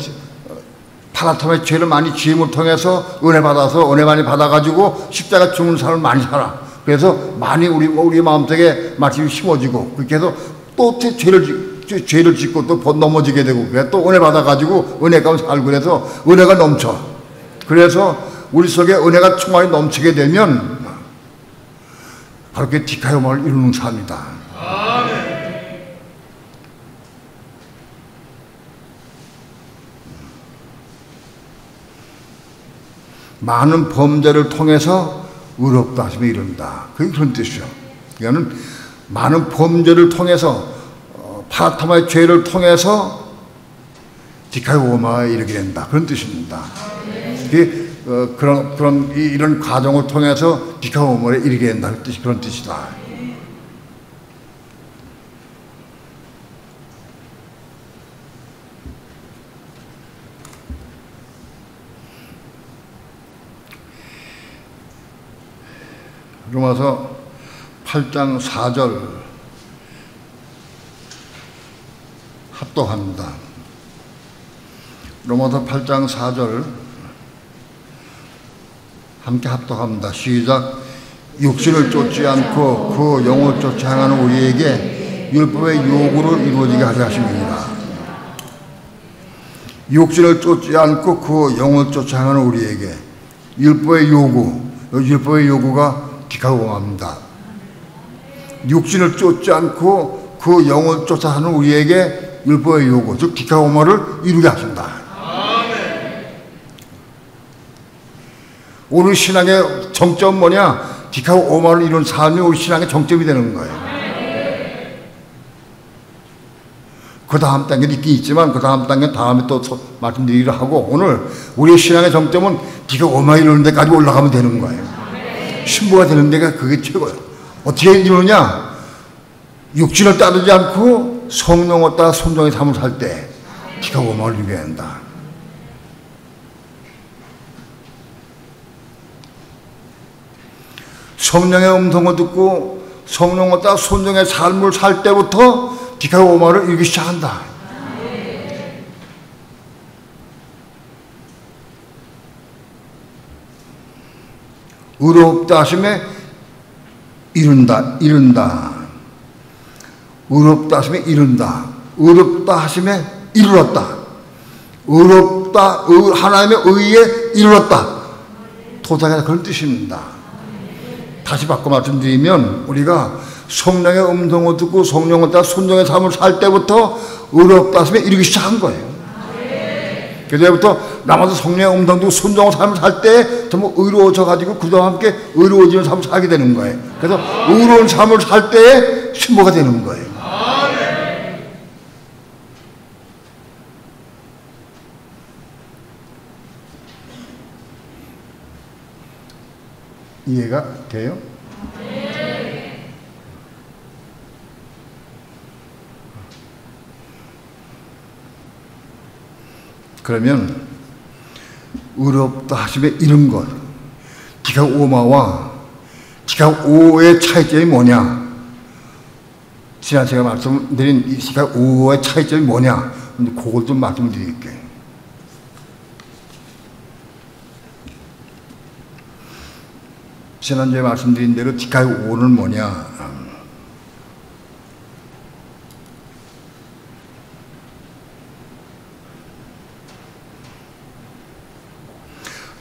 파라톰의 죄를 많이 지음을 통해서 은혜 받아서 은혜 많이 받아가지고 십자가 죽는 삶을 많이 살아. 그래서 많이 우리 마음속에 마침이 심어지고 그렇게 해서 또 죄를 짓고 또 넘어지게 되고 또 은혜 받아가지고 은혜 가운데 살고 그래서 은혜가 넘쳐. 그래서 우리 속에 은혜가 충만히 넘치게 되면 바로 그게 디카요마를 이루는 삶이다. 아멘. 많은 범죄를 통해서 의롭다 하심에 이른다. 그게 그런 뜻이죠. 이거는 많은 범죄를 통해서 파라토마의 죄를 통해서 디카오마에 이르게 된다. 그런 뜻입니다. 그게 이런 과정을 통해서 디카오마에 이르게 된다. 그런 뜻이다. 로마서 8장 4절 합독합니다. 로마서 8장 4절 함께 합독합니다. 시작. 육신을 쫓지 않고 그 영을 쫓아 행하는 우리에게 율법의 요구를 이루어지게 하려 하심이니라. 육신을 쫓지 않고 그 영을 쫓아 행하는 우리에게 율법의 요구가 디카오마입니다. 육신을 쫓지 않고 그 영을 쫓아 하는 우리에게 율법의 요구, 즉 디카오마를 이루게 하신다. 아멘. 우리 신앙의 정점은 뭐냐? 디카오마를 이룬 삶이 우리 신앙의 정점이 되는 거예요. 아멘. 그 다음 단계는 있긴 있지만 그 다음 단계는 다음에 또 말씀드리기로 하고 오늘 우리의 신앙의 정점은 디카오마 이루는 데까지 올라가면 되는 거예요. 신부가 되는 데가 그게 최고예요. 어떻게 이루느냐? 육신을 따르지 않고 성령을 따라 순종의 삶을 살 때 디카오마를 이루게 한다. 성령의 음성을 듣고 성령을 따라 순종의 삶을 살 때부터 디카오마를 이루기 시작한다. 의롭다 하심에 이른다. 의롭다 하심에 이른다. 의롭다 하심에 이르렀다. 의롭다, 하나님의 의에 이르렀다. 도달하다 그런 뜻입니다. 다시 바꿔 말씀드리면 우리가 성령의 음성을 듣고 성령을 따라 순종의 삶을 살 때부터 의롭다 하심에 이르기 시작한 거예요. 그때부터 남아서 성령의 음성도 순종의 삶을 살 때 전부 의로워져가지고 그와 함께 의로워지는 삶을 살게 되는 거예요. 그래서 의로운 삶을 살 때에 신부가 되는 거예요. 이해가 돼요? 그러면 의롭다 하심에 이런 것, 디카 오마와 디카 오의 차이점이 뭐냐? 지난 제가 말씀드린 이 디카 오의 차이점이 뭐냐? 그걸 좀 말씀드릴게요. 지난주에 말씀드린 대로 디카 오는 뭐냐?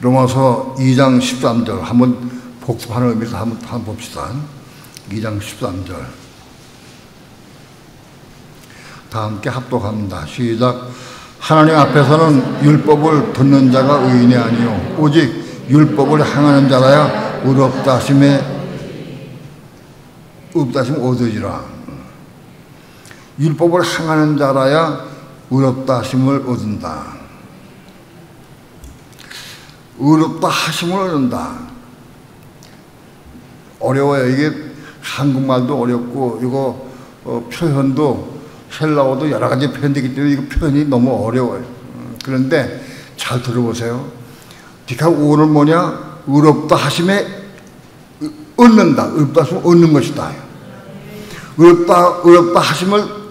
로마서 2장 13절 한번 복습하는 의미에서 한번 봅시다. 2장 13절 다 함께 합독합니다. 시작. 하나님 앞에서는 율법을 듣는 자가 의인이 아니요 오직 율법을 행하는 자라야 의롭다 하심에 얻으리라. 율법을 행하는 자라야 의롭다 하심을 얻는다. 의롭다 하심을 얻는다. 어려워요. 이게 한국말도 어렵고 이거 표현도 헬라어도 여러 가지 표현되기 때문에 이거 표현이 너무 어려워요. 그런데 잘 들어보세요. 디카 오는 뭐냐? 의롭다 하심에 얻는다. 의롭다 하심을 얻는 것이다. 의롭다 하심을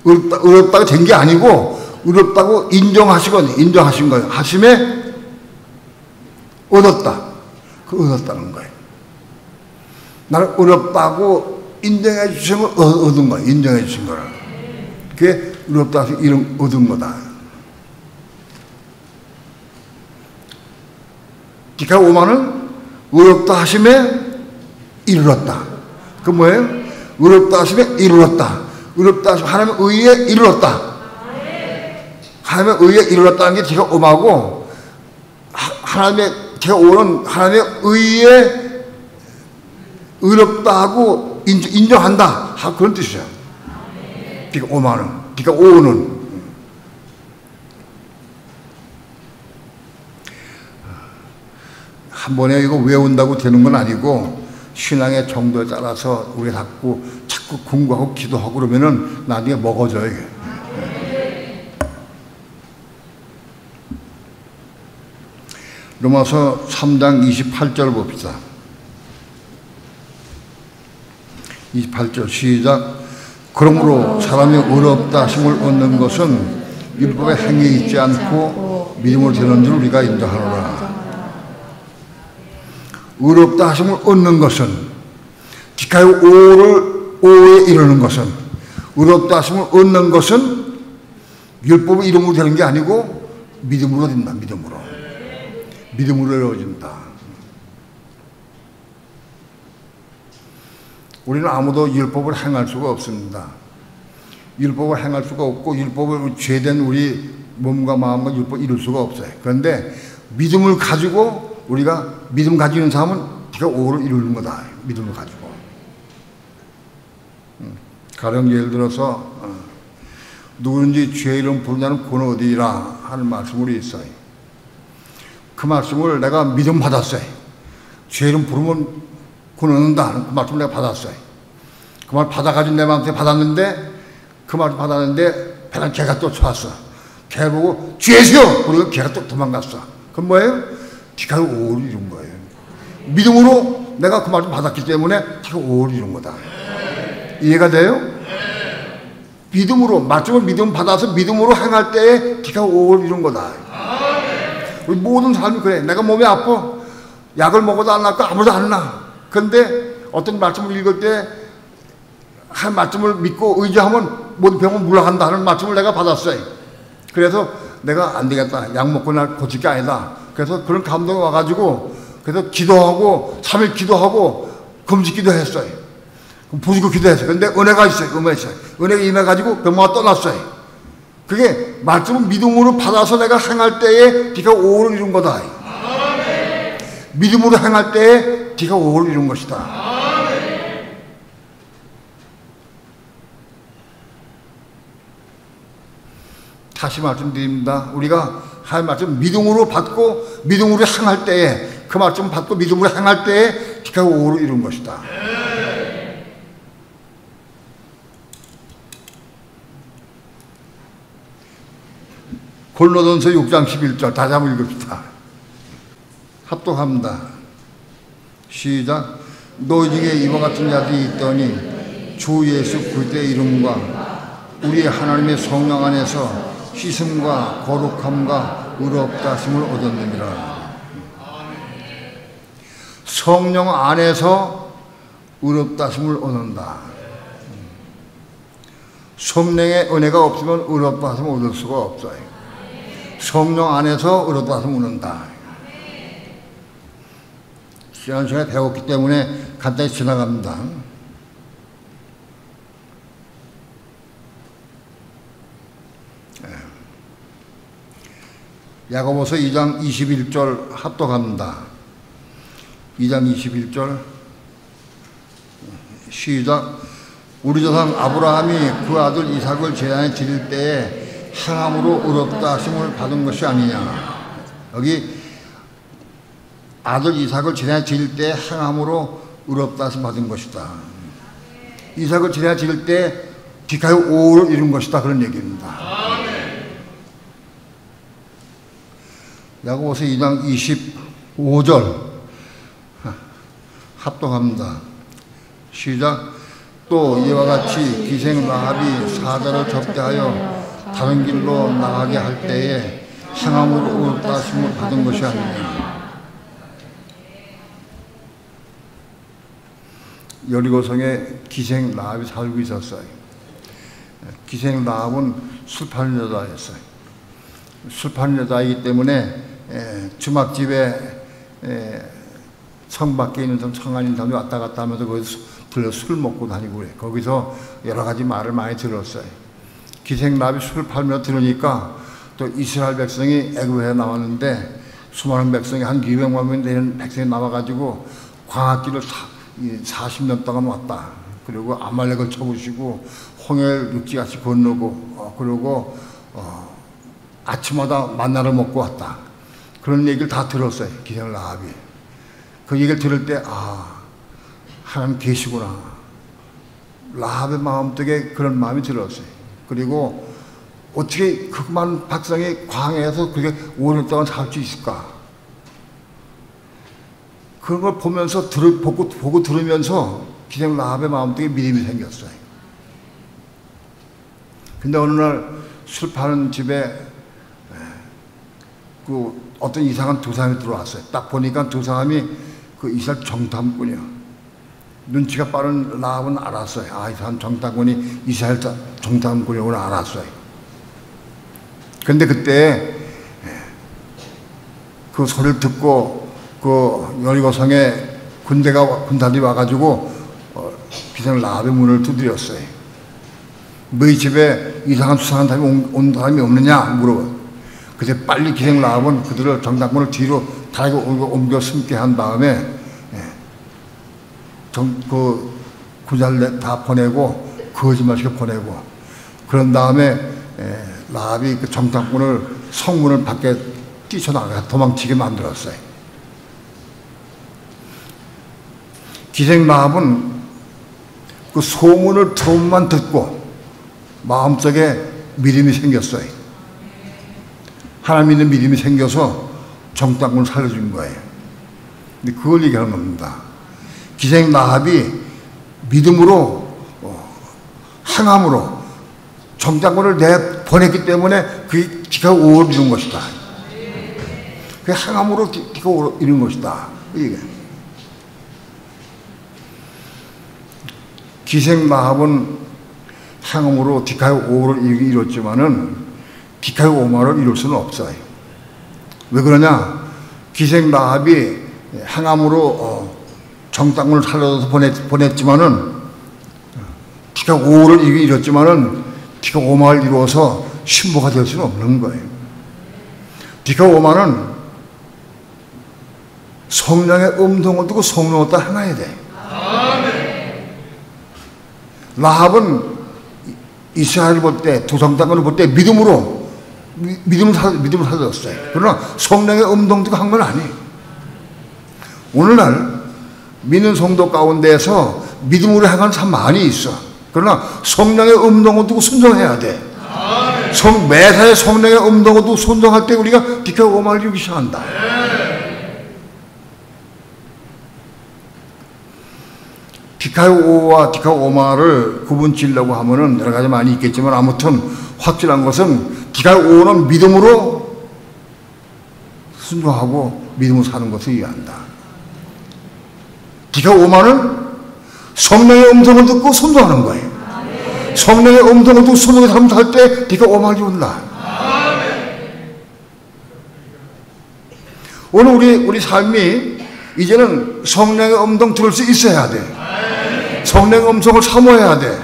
의롭다가 된 게 아니고 의롭다고 인정하신 거예요. 하심에 얻었다. 그 얻었다는 거예요. 나를 의롭다고 인정해 주신 걸 얻은 거예요. 인정해 주신 거를. 그게 의롭다 해서 이름 얻은 거다. 디카 오마는 의롭다 하심에 이르렀다. 그 뭐예요? 의롭다 하심에 이르렀다. 의롭다 하심 하나님의 의에 이르렀다. 하나님의 의에 이르렀다는 게 디카 오마고 하나님의 디카 오는 하나님의 의에 의롭다고 인정한다. 그런 뜻이에요. 디카 오마는, 디카 오는. 한 번에 이거 외운다고 되는 건 아니고 신앙의 정도에 따라서 우리가 자꾸 공부하고 기도하고 그러면은 나중에 먹어져요. 이게. 로마서 3장 28절 봅시다. 28절 시작. 그러므로 사람이 의롭다 하심을 얻는 것은 율법의 행위에 있지 않고 믿음으로 되는 줄 우리가 인정하노라. 의롭다 하심을 얻는 것은 디카의 오에 이르는 것은 의롭다 하심을 얻는 것은 율법의 이름으로 되는 게 아니고 믿음으로 된다. 믿음으로 이루어진다. 우리는 아무도 율법을 행할 수가 없습니다. 율법을 행할 수가 없고 율법을 죄된 우리 몸과 마음과 율법을 이룰 수가 없어요. 그런데 믿음을 가지고 우리가 믿음 가지는 사람은 디카 오를 이루는 거다. 믿음을 가지고. 가령 예를 들어서 누구든지 죄 이름 부르자는 곤 어디라 하는 말씀이 있어요. 그 말씀을 내가 믿음 받았어요. 죄 이름 부르면 곤 얻는다 하는 그 말씀을 내가 받았어요. 그 말 받아가지고 내 마음속에 받았는데 그 말을 받았는데 배는 개가 또 쫓아왔어. 개 보고 죄수요! 그러고 개가 또 도망갔어. 그건 뭐예요? 디카 오를 이룬 거예요. 믿음으로 내가 그 말을 받았기 때문에 디카 오를 이룬 거다. 이해가 돼요? 믿음으로 말씀을 믿음 받아서 믿음으로 행할 때에 디카 오를 이룬 거다. 우리 모든 삶이 그래. 내가 몸이 아파. 약을 먹어도 안 낫고 아무도 안 나. 그런데 어떤 말씀을 읽을 때 한 말씀을 믿고 의지하면 모든 병은 물러간다 하는 말씀을 내가 받았어요. 그래서 내가 안 되겠다. 약 먹고 날 고칠 게 아니다. 그래서 그런 감동이 와가지고 그래서 기도하고 3일 기도하고 금식 기도했어요. 부지고 기도했어요. 그런데 은혜가 있어요. 은혜가 임해가지고 병마가 떠났어요. 그게 말씀을 믿음으로 받아서 내가 행할 때에 디카 오를 이룬 거다. 믿음으로 행할 때에 디카 오를 이룬 것이다. 다시 말씀드립니다. 우리가 할 말씀 믿음으로 받고 믿음으로 행할 때에 그 말씀 받고 믿음으로 행할 때에 디카 오를 이룬 것이다. 골로돈서 6장 11절 다시 한번 읽읍시다. 합독합니다. 시작. 너희 중에 이와 같은 자들이 있더니 주 예수 그리스도의 이름과 우리 하나님의 성령 안에서 씻음과 거룩함과 의롭다 하심을 얻었느니라. 성령 안에서 의롭다 하심을 얻는다. 성령의 은혜가 없으면 의롭다 하심을 얻을 수가 없어요. 성령 안에서 의롭다 하심을 얻는다. 지난 시간에 배웠기 때문에 간단히 지나갑니다. 야고보서 2장 21절 합독합니다. 2장 21절 시작. 우리 조상 아브라함이 그 아들 이삭을 제단에 드릴 때에 행함으로 의롭다 하심을 받은 것이 아니냐. 여기 아들 이삭을 제단에 드릴 때 행함으로 의롭다 하심 받은 것이다. 이삭을 제단에 드릴 때 디카요 5를 이룬 것이다. 그런 얘기입니다. 야고보서 2장 25절 합독합니다. 시작. 또 이와 같이 기생 라합이 사자를 접대하여 다른 길로 나가게 할 때에 행함으로 의롭다 하심을 받은 것이 아니냐. 여리고성에 기생 라합이 살고 있었어요. 기생 라합은 술 파는 여자였어요. 술 파는 여자이기 때문에 주막집에 성 밖에 있는 성안인 사람이 왔다 갔다 하면서 거기서 들려 술 먹고 다니고 그래. 거기서 여러 가지 말을 많이 들었어요. 기생 라합이 술 팔며 들으니까 또 이스라엘 백성이 애굽에 나왔는데 수많은 백성이 한 200만 명 되는 백성이 나와가지고 광야길을 40년 동안 왔다. 그리고 아말렉을 쳐부시고 홍해를 육지같이 건너고 그리고 아침마다 만나를 먹고 왔다. 그런 얘기를 다 들었어요. 기생 라합이. 그 얘기를 들을 때 하나님 계시구나. 라합의 마음속에 그런 마음이 들었어요. 그리고 어떻게 그 많은 백성이 광야에서 그렇게 오랜 동안 살 수 있을까? 그런 걸 보면서 보고 들으면서 기생 라합의 마음속에 믿음이 생겼어요. 근데 어느 날 술 파는 집에 그 어떤 이상한 두 사람이 들어왔어요. 딱 보니까 두 사람이 그 이스라엘 정탐꾼이요. 눈치가 빠른 라합은 알았어요. 이 사람 정탐꾼이 이스라엘 정탐꾼이라고 알았어요. 근데 그때 그 소리를 듣고 그 여리고성에 군단이 와가지고 기생 라합의 문을 두드렸어요. 너희 집에 이상한 수상한 사람이 온 사람이 없느냐 물어봐요. 그래서 빨리 기생 라합은 그들을 정탐꾼을 뒤로 다리고 옮겨 숨게 한 다음에 그 군사를 다 보내고 거짓말시켜 보내고 그런 다음에 라합이 그 정탐꾼을 성문을 밖에 뛰쳐나가 도망치게 만들었어요. 기생 라합은 그 소문을 처음만 듣고 마음속에 믿음이 생겼어요. 하나님 믿는 믿음이 생겨서 정탐꾼을 살려준 거예요. 근데 그걸 얘기하는 겁니다. 기생 라합이 믿음으로 행함으로 정탐꾼을 보냈기 때문에 그게 기가 오를 이룬 것이다. 그 행함으로 기가 오를 이룬 것이다. 이게 기생 라합은 행함으로 디카요 5를 이뤘지만은 디카요 5마를 이룰 수는 없어요. 왜 그러냐? 기생 라합이 행함으로 정탐꾼을 살려서 보냈지만은 디카요 5를 이뤘지만은 디카요 5마를 이루어서 신부가 될 수는 없는 거예요. 디카요 5마는 성령의 음성을 듣고 성령을 따라 행해야 돼. 라합은 이스라엘을 볼 때, 두 정탐꾼을 볼 때 믿음을 살렸어요. 그러나 성령의 음성 듣고 한 건 아니에요. 오늘날 믿는 성도 가운데에서 믿음으로 행하는 사람 많이 있어. 그러나 성령의 음성을 듣고 순종해야 돼. 매사에 성령의 음성도 순종할 때 우리가 디카요 오마를 이루기 시작한다. 디카요 오마를 구분 지으려고 하면은 여러 가지 많이 있겠지만 아무튼 확실한 것은 디카요 오는 믿음으로 순종하고 믿음으로 사는 것을 이해한다. 디카요 오마는 성령의 음성을 듣고 순종하는 거예요. 성령의 음성을 듣고 순종의 삶을 살 때 디카요 오마를 이룬다. 오늘 우리 삶이 이제는 성령의 음성 들을 수 있어야 돼. 성령의 음성을 사모해야 돼.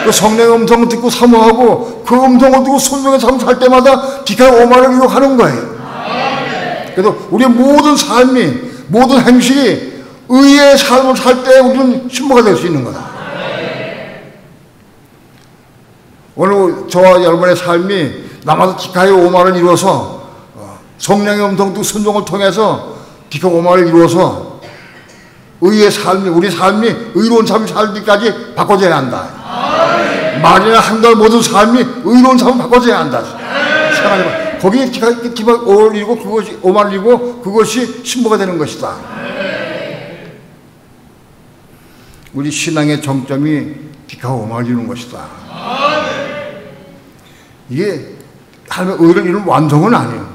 그 성령의 음성을 듣고 사모하고 그 음성을 듣고 순종의 삶을 살 때마다 디카요 오마를 이룩하는 거예요. 그래서 우리의 모든 삶이, 모든 행실이 의의 삶을 살 때 우리는 신부가 될 수 있는 거다. 오늘 저와 여러분의 삶이 남아서 디카요 오마를 이루어서 성령의 음성도 순종을 통해서 디카요 오마를 이루어서 의의 삶이, 우리 삶이 의로운 삶을 살기까지 바꿔줘야 한다. 말이나 행동 모든 삶이 의로운 삶을 바꿔줘야 한다. 생각해봐. 거기에 디카요 오마를 이루고 그것이 오마를 이루고 그것이 신부가 되는 것이다. 우리 신앙의 정점이 디카요 오마를 이루는 것이다. 이게 하나님의 의를 이루는 완성은 아니에요.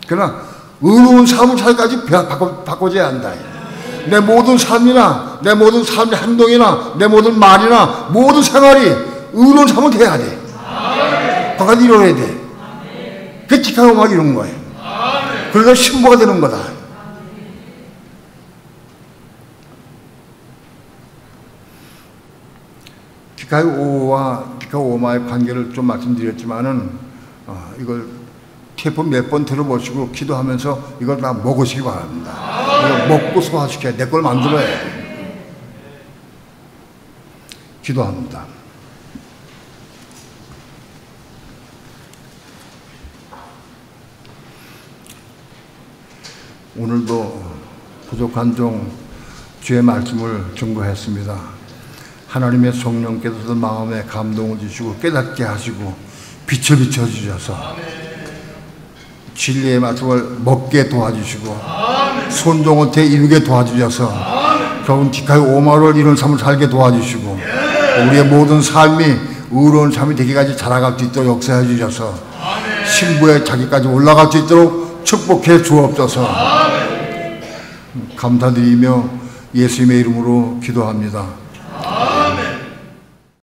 그러나 의로운 삶을 살기까지 바꿔줘야 한다. 내 모든 삶이나 내 모든 삶의 행동이나 내 모든 말이나 모든 생활이 의로운 삶을 돼야 돼. 바깥 이루어야 돼. 그게 디카요 오마를 이루는 거예요. 그래서 신부가 되는 거다. 디카요 오와 디카요 오마의 관계를 좀 말씀드렸지만은 이걸 테이프 몇 번 들어보시고 기도하면서 이걸 다 먹으시기 바랍니다. 이걸 먹고 소화시켜야 내 걸 만들어야 돼. 기도합니다. 오늘도 부족한 종 주의 말씀을 증거했습니다. 하나님의 성령께서도 마음에 감동을 주시고 깨닫게 하시고 빛을 비춰주셔서 진리의 말씀을 먹게 도와주시고 순종을 이루게 도와주셔서 결국 디카요 오마를 이룬 삶을 살게 도와주시고 우리의 모든 삶이 의로운 삶이 되기까지 자라갈 수 있도록 역사해 주셔서 신부의 자기까지 올라갈 수 있도록 축복해 주옵소서. 감사드리며 예수님의 이름으로 기도합니다.